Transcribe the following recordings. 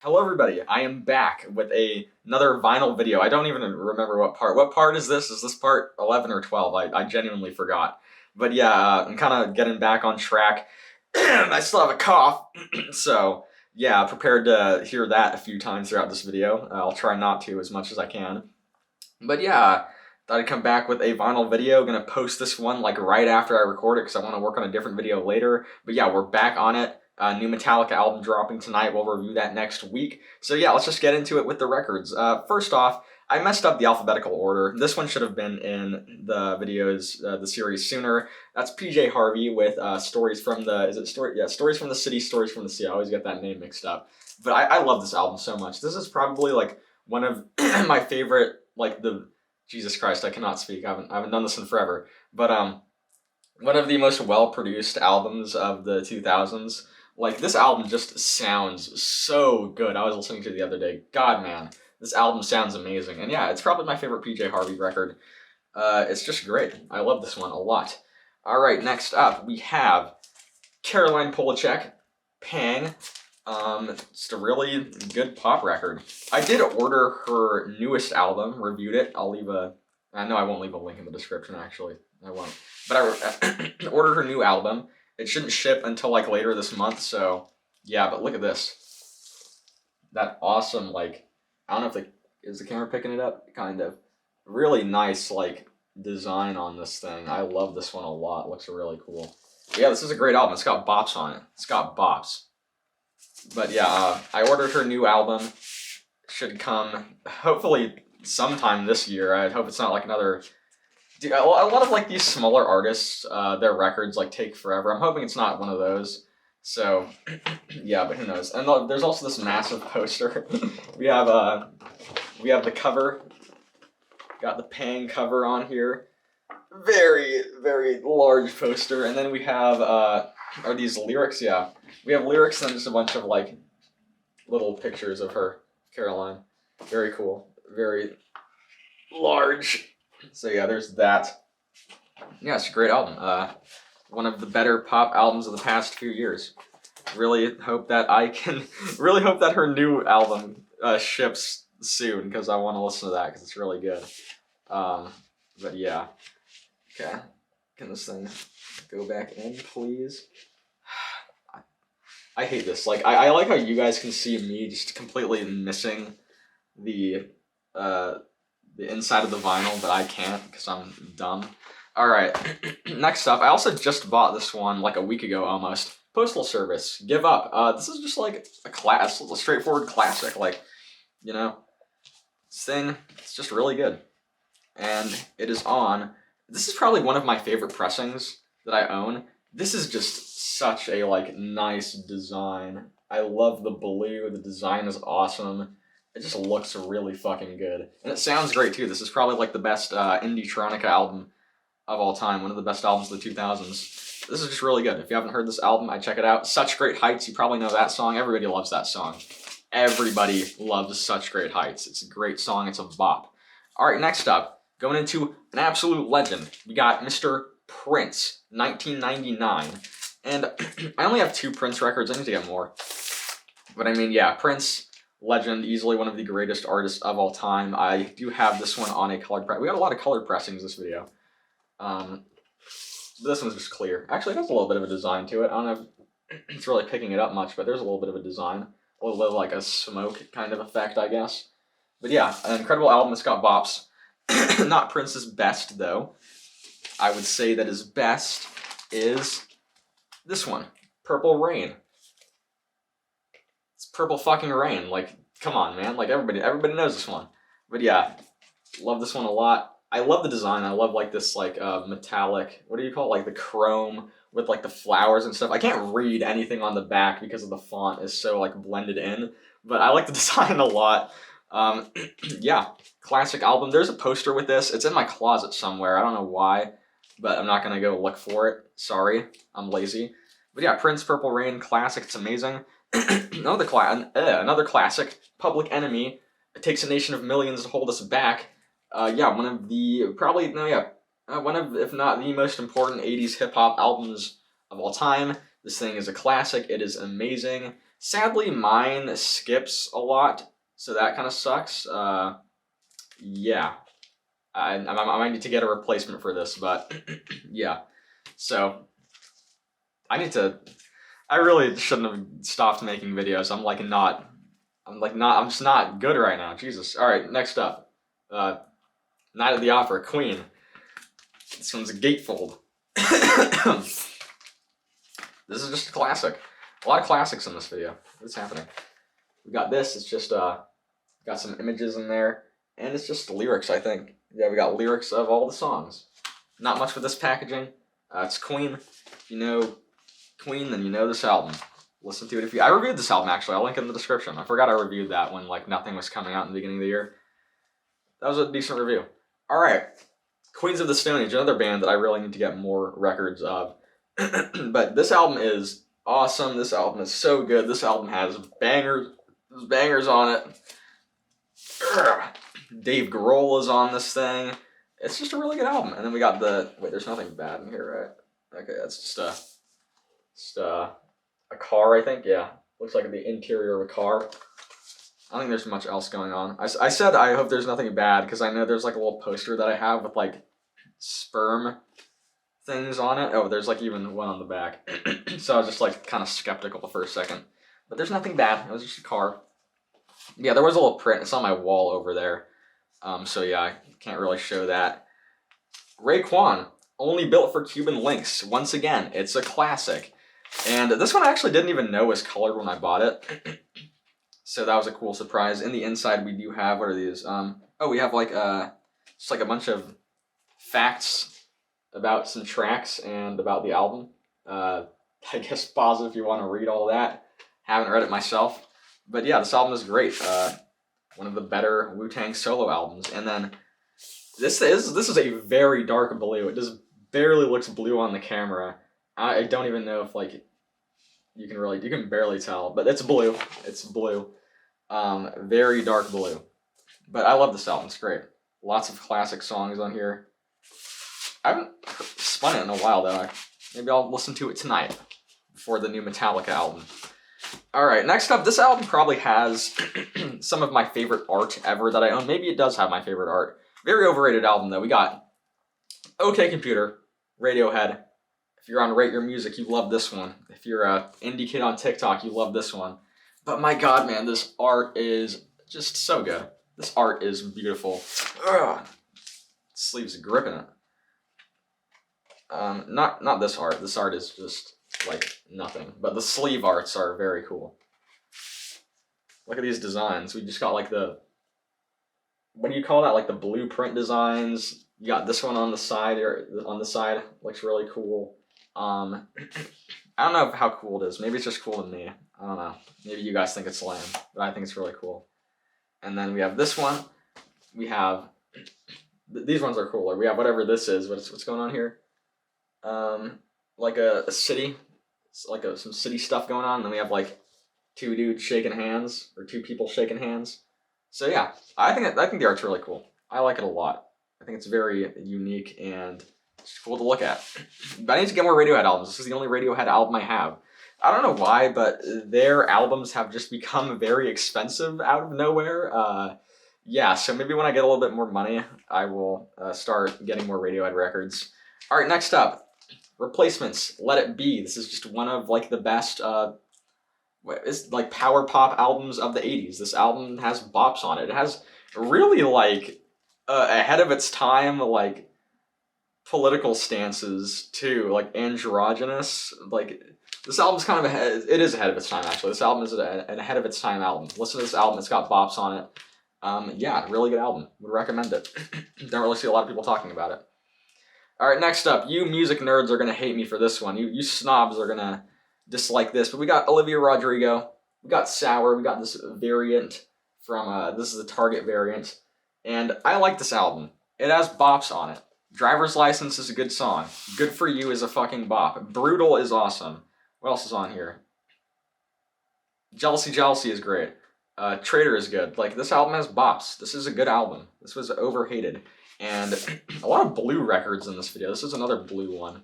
Hello everybody, I am back with another vinyl video. I don't even remember what part. What part is this? Is this part 11 or 12? I genuinely forgot. But yeah, I'm kind of getting back on track. I still have a cough, so yeah, prepared to hear that a few times throughout this video. I'll try not to as much as I can. But yeah, thought I'd come back with a vinyl video. Gonna post this one like right after I record it because I want to work on a different video later. But yeah, we're back on it. New Metallica album dropping tonight. We'll review that next week. So yeah, let's just get into it with the records. First off, I messed up the alphabetical order. This one should have been in the videos, the series sooner. That's PJ Harvey with Stories from the, is it Story? Yeah, Stories from the City, Stories from the Sea. I always get that name mixed up. But I love this album so much. This is probably like one of my favorite, like the, Jesus Christ, I cannot speak. I haven't done this in forever. But one of the most well-produced albums of the 2000s. Like, this album just sounds so good. I was listening to it the other day. God, man, this album sounds amazing. And yeah, it's probably my favorite PJ Harvey record. It's just great. I love this one a lot. All right, next up, we have Caroline Polachek, Pang. Just a really good pop record. I did order her newest album, reviewed it. I know I won't leave a link in the description, actually. I won't. But I ordered her new album. It shouldn't ship until like later this month, so yeah, but look at this. That awesome, like, I don't know if is the camera picking it up? Kind of. Really nice, like, design on this thing. I love this one a lot. Looks really cool. Yeah, this is a great album. It's got bops on it. It's got bops. But yeah, I ordered her new album. Should come hopefully sometime this year. I hope it's not like another. A lot of like these smaller artists, their records like take forever. I'm hoping it's not one of those. So yeah, but who knows? And there's also this massive poster. we have the cover. Got the Pang cover on here. Very very large poster, and then we have are these lyrics? Yeah. We have lyrics and just a bunch of like little pictures of her, Caroline. Very cool. Very large. So yeah, there's that. Yeah, it's a great album. One of the better pop albums of the past few years. Really hope that really hope that her new album ships soon because I want to listen to that because it's really good. But yeah. Okay. Can this thing go back in, please? I hate this. Like, I like how you guys can see me just completely missing the inside of the vinyl, but I can't because I'm dumb. All right, next up, I also just bought this one like a week ago almost. Postal Service, Give Up. This is just like a straightforward classic. Like, you know, this thing, it's just really good. And it is on. This is probably one of my favorite pressings that I own. This is just such a like nice design. I love the blue. The design is awesome. It just looks really fucking good. And it sounds great too. This is probably like the best indie-tronica album of all time. One of the best albums of the 2000s. This is just really good. If you haven't heard this album, I'd check it out. Such Great Heights. You probably know that song. Everybody loves that song. Everybody loves Such Great Heights. It's a great song. It's a bop. All right, next up, going into an absolute legend. We got Mr. Prince, 1999. And I only have 2 Prince records. I need to get more. But I mean, yeah, Prince, legend, easily one of the greatest artists of all time. I do have this one on a colored press. We got a lot of colored pressings this video. This one's just clear. Actually, it has a little bit of a design to it. I don't know if it's really picking it up much, but there's a little bit of a design. A little bit of like a smoke kind of effect, I guess. But yeah, an incredible album. It's got bops. Not Prince's best, though. I would say that his best is this one, Purple Rain. It's Purple fucking Rain. Like, come on, man. Like, everybody knows this one. But yeah, love this one a lot. I love the design. I love, like, this, like, metallic, what do you call it? Like, the chrome with, like, the flowers and stuff. I can't read anything on the back because of the font is so, like, blended in. But I like the design a lot. Yeah, classic album. There's a poster with this. It's in my closet somewhere. I don't know why, but I'm not going to go look for it. Sorry, I'm lazy. But yeah, Prince, Purple Rain, classic. It's amazing. another classic, Public Enemy. It takes a nation of millions to hold us back. Yeah, one of the, one of, if not the most important 80s hip-hop albums of all time. This thing is a classic. It is amazing. Sadly, mine skips a lot, so that kind of sucks. Yeah, I might need to get a replacement for this, but yeah. So I need to. I really shouldn't have stopped making videos. I'm just not good right now. Jesus. All right, next up, Night at the Opera, Queen. This one's a gatefold. This is just a classic. A lot of classics in this video. What's happening? We got this. It's just got some images in there, and it's just lyrics. I think. Yeah, we got lyrics of all the songs. Not much with this packaging. It's Queen. If you know Queen, then you know this album. Listen to it if you. I reviewed this album actually. I'll link it in the description. I forgot I reviewed that when like nothing was coming out in the beginning of the year. That was a decent review. All right, Queens of the Stone Age, another band that I really need to get more records of. But this album is awesome. This album is so good. This album has bangers. There's bangers on it. Dave Grohl is on this thing. It's just a really good album. And then we got the wait. There's nothing bad in here, right? Okay, that's just a car. I think. Yeah, looks like the interior of a car. I don't think there's much else going on. I said I hope there's nothing bad because I know there's like a little poster that I have with like sperm things on it. Oh, there's like even one on the back. So I was just like kind of skeptical for a second. But there's nothing bad. It was just a car. Yeah, there was a little print. It's on my wall over there. So yeah, I can't really show that. Raekwon, only built for Cuban links. Once again, it's a classic. And this one I actually didn't even know was colored when I bought it. So that was a cool surprise. In the inside, we do have, what are these? We have like just like a bunch of facts about some tracks and about the album. I guess pause it if you want to read all that. Haven't read it myself. But yeah, this album is great. One of the better Wu-Tang solo albums. And then this is a very dark blue. It just barely looks blue on the camera. I don't even know if like you can barely tell, but it's blue. It's blue. Very dark blue. But I love this album. It's great. Lots of classic songs on here. I haven't spun it in a while though. Maybe I'll listen to it tonight before the new Metallica album. All right, next up, this album probably has some of my favorite art ever that I own. Maybe it does have my favorite art. Very overrated album though. We got OK Computer, Radiohead. If you're on Rate Your Music, you love this one. If you're a indie kid on TikTok, you love this one. But my God, man, this art is just so good. This art is beautiful. Ugh. Sleeves gripping it. Not this art. This art is just like nothing. But the sleeve arts are very cool. Look at these designs. We just got like what do you call that? Like the blueprint designs. You got this one on the side. Looks really cool. I don't know how cool it is. Maybe it's just cool to me. I don't know. Maybe you guys think it's lame, but I think it's really cool. And then we have this one. We have these ones are cooler. We have whatever this is. What's going on here? Like a city. It's like some city stuff going on. And then we have like two dudes shaking hands or two people shaking hands. So yeah, I think the art's really cool. I like it a lot. I think it's very unique and it's cool to look at. But I need to get more Radiohead albums. This is the only Radiohead album I have. I don't know why, but their albums have just become very expensive out of nowhere. Yeah, so maybe when I get a little bit more money, I will start getting more Radiohead records. All right, next up, Replacements, Let It Be. This is just one of like the best it's like power pop albums of the 80s. This album has bops on it. It has really like ahead of its time like political stances too, like androgynous. Like this album's kind of ahead. It is ahead of its time actually. This album is an ahead of its time album. Listen to this album. It's got bops on it. Yeah, really good album. Would recommend it. Don't really see a lot of people talking about it. All right, next up, you music nerds are gonna hate me for this one. You snobs are gonna dislike this, but we got Olivia Rodrigo. We got Sour. We got this variant from this is the Target variant, and I like this album. It has bops on it. Driver's License is a good song. Good For You is a fucking bop. Brutal is awesome. What else is on here? Jealousy, Jealousy is great. Traitor is good. Like, this album has bops. This is a good album. This was overhated. And a lot of blue records in this video. This is another blue one.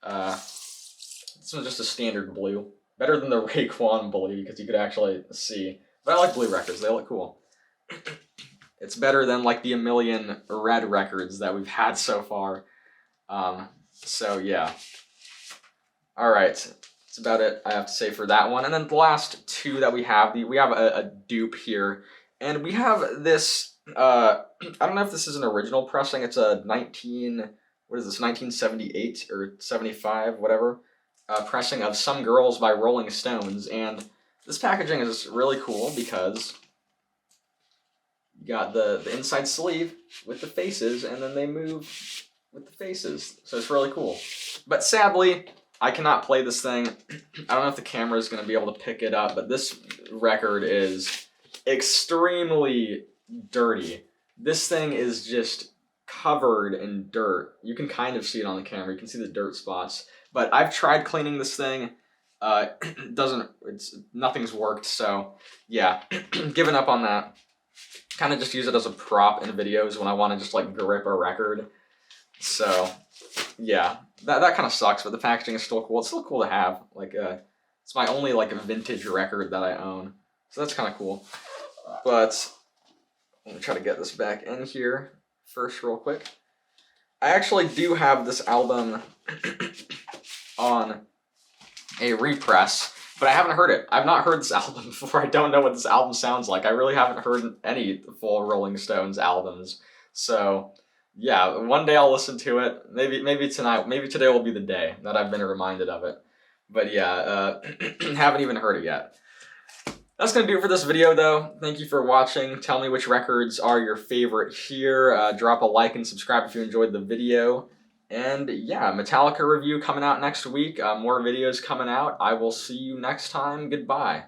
This one's just a standard blue. Better than the Raekwon Blue because you could actually see. But I like blue records; they look cool. It's better than like the a million red records that we've had so far. So yeah. All right, that's about it I have to say for that one. And then the last two that we have, we have a dupe here, and we have this. I don't know if this is an original pressing. It's a 1978 or 75, whatever, pressing of "Some Girls" by Rolling Stones, and this packaging is really cool because you got the inside sleeve with the faces, and then they move with the faces, so it's really cool. But sadly, I cannot play this thing. I don't know if the camera is going to be able to pick it up, but this record is extremely dirty. This thing is just covered in dirt. You can kind of see it on the camera. You can see the dirt spots. But I've tried cleaning this thing. Nothing's worked. So yeah, giving up on that. Kind of just use it as a prop in videos when I want to just like grip a record. So yeah, that kind of sucks, but the packaging is still cool. It's still cool to have. Like, it's my only like vintage record that I own, so that's kind of cool. But let me try to get this back in here first, real quick. I actually do have this album on a repress, but I haven't heard it. I've not heard this album before. I don't know what this album sounds like. I really haven't heard any full Rolling Stones albums, so. Yeah, one day I'll listen to it. Maybe tonight. Maybe today will be the day that I've been reminded of it. But yeah, haven't even heard it yet. That's going to do it for this video, though. Thank you for watching. Tell me which records are your favorite here. Drop a like and subscribe if you enjoyed the video. And yeah, Metallica review coming out next week. More videos coming out. I will see you next time. Goodbye.